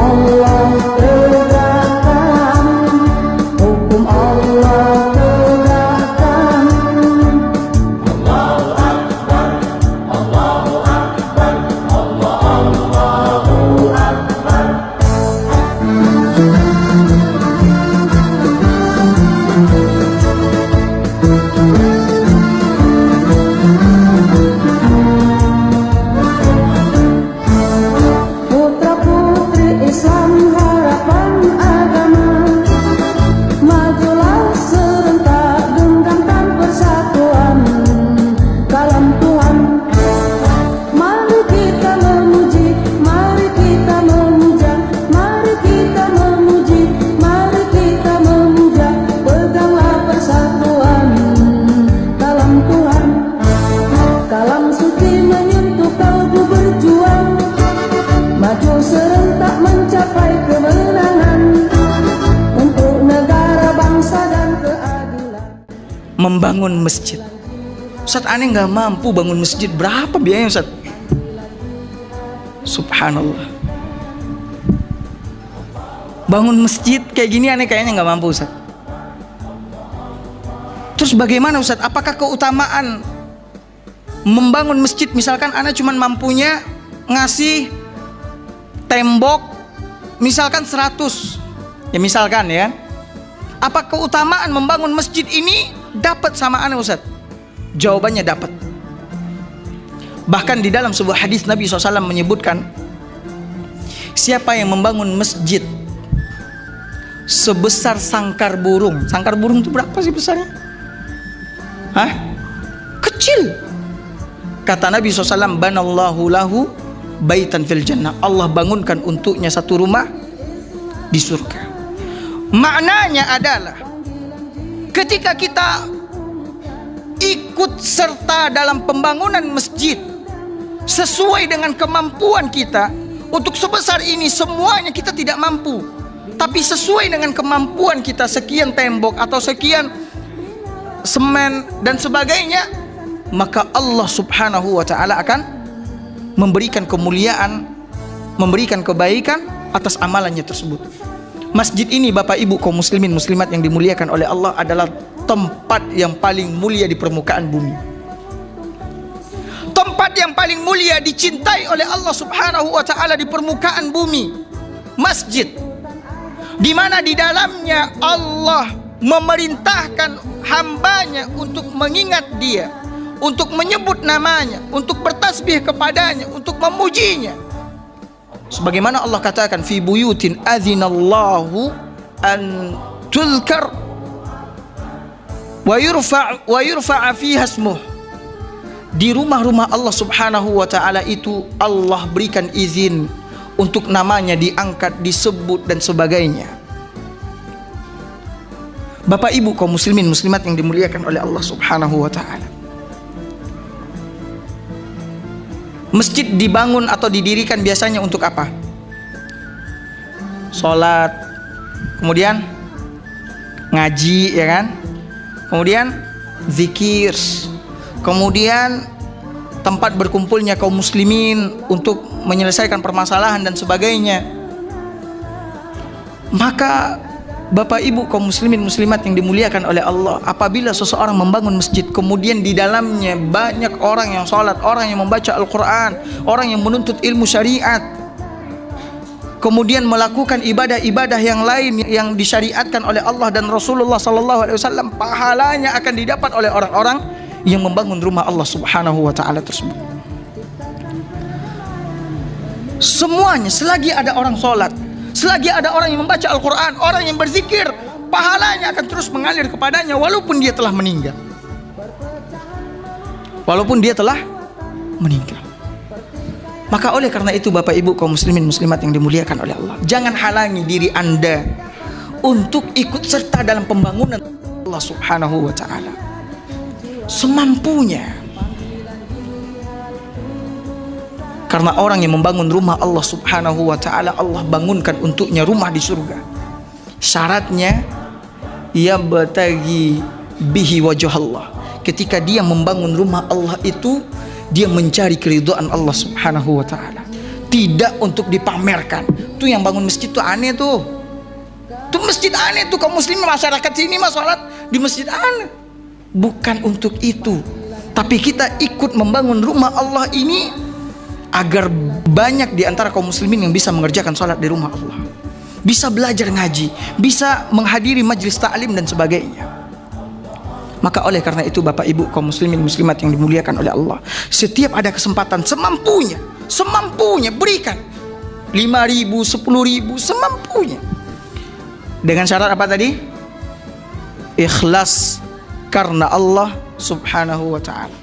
Allah tegakkan, hukum Allah tegakkan. Allahu Akbar, Allahu Akbar, Allahu Akbar. Putra-putri Islam harapan agama, majulah serentak genggamkan persatuan kalam Tuhan. Mari kita memuji, mari kita memuja, mari kita memuji, mari kita memuja. Peganglah persatuan kalam Tuhan, kalam suci menyentuh kalbu berjuang, maju serentak mencapai kemenangan untuk negara, bangsa dan keadilan. Membangun masjid. Ustaz, aneh nggak mampu bangun masjid. Berapa biayanya Ustaz? Subhanallah. Bangun masjid kayak gini aneh kayaknya nggak mampu Ustaz. Terus bagaimana Ustaz? Apakah keutamaan membangun masjid? Misalkan aneh cuman mampunya ngasih tembok misalkan 100, ya misalkan ya. Apa keutamaan membangun masjid ini dapat sama aneh Ustaz? Jawabannya dapat. Bahkan di dalam sebuah hadis Nabi SAW menyebutkan, siapa yang membangun masjid sebesar sangkar burung. Sangkar burung itu berapa sih besarnya? Hah? Kecil. Kata Nabi SAW, banallahu lahu baitan fil jannah. Allah bangunkan untuknya satu rumah di surga. Maknanya adalah ketika kita ikut serta dalam pembangunan masjid sesuai dengan kemampuan kita, untuk sebesar ini semuanya kita tidak mampu, tapi sesuai dengan kemampuan kita, sekian tembok atau sekian semen dan sebagainya, maka Allah Subhanahu wa ta'ala akan memberikan kemuliaan, memberikan kebaikan atas amalannya tersebut. Masjid ini Bapak Ibu kaum muslimin muslimat yang dimuliakan oleh Allah adalah tempat yang paling mulia di permukaan bumi. Tempat yang paling mulia dicintai oleh Allah Subhanahu wa ta'ala di permukaan bumi. Masjid di mana di dalamnya Allah memerintahkan hambanya untuk mengingat Dia, untuk menyebut namanya, untuk bertasbih kepadanya, untuk memujinya. Sebagaimana Allah katakan, fi buyutin adzinallahu an tuzkar wa yurfa'a fiha ismuh. Di rumah-rumah Allah Subhanahu wa ta'ala itu Allah berikan izin untuk namanya diangkat, disebut dan sebagainya. Bapak Ibu kaum muslimin muslimat yang dimuliakan oleh Allah Subhanahu wa ta'ala, masjid dibangun atau didirikan biasanya untuk apa? Sholat, kemudian ngaji, ya kan? Kemudian zikir, kemudian tempat berkumpulnya kaum muslimin untuk menyelesaikan permasalahan dan sebagainya. Maka Bapak Ibu kaum muslimin muslimat yang dimuliakan oleh Allah, apabila seseorang membangun masjid kemudian di dalamnya banyak orang yang sholat, orang yang membaca Al-Quran, orang yang menuntut ilmu syariat, kemudian melakukan ibadah-ibadah yang lain yang disyariatkan oleh Allah dan Rasulullah SAW, pahalanya akan didapat oleh orang-orang yang membangun rumah Allah Subhanahu wa ta'ala tersebut. Semuanya, selagi ada orang sholat, selagi ada orang yang membaca Al-Quran, orang yang berzikir, pahalanya akan terus mengalir kepadanya walaupun dia telah meninggal. Walaupun dia telah meninggal. Maka oleh karena itu Bapak Ibu kaum muslimin muslimat yang dimuliakan oleh Allah, jangan halangi diri Anda untuk ikut serta dalam pembangunan Allah Subhanahu wa ta'ala semampunya. Karena orang yang membangun rumah Allah Subhanahu wa ta'ala, Allah bangunkan untuknya rumah di surga. Syaratnya ia batagi bihi wajah Allah. Ketika dia membangun rumah Allah itu, dia mencari keridhaan Allah Subhanahu wa ta'ala, tidak untuk dipamerkan, tuh yang bangun masjid tuh aneh tuh. Tuh masjid aneh tuh, kaum muslimin masyarakat sini mah sholat di masjid aneh. Bukan untuk itu. Tapi kita ikut membangun rumah Allah ini agar banyak di antara kaum muslimin yang bisa mengerjakan sholat di rumah Allah, bisa belajar ngaji, bisa menghadiri majlis ta'lim dan sebagainya. Maka oleh karena itu Bapak Ibu kaum muslimin muslimat yang dimuliakan oleh Allah, setiap ada kesempatan semampunya berikan 5.000, 10.000 semampunya. Dengan syarat apa tadi? Ikhlas karena Allah Subhanahu wa ta'ala.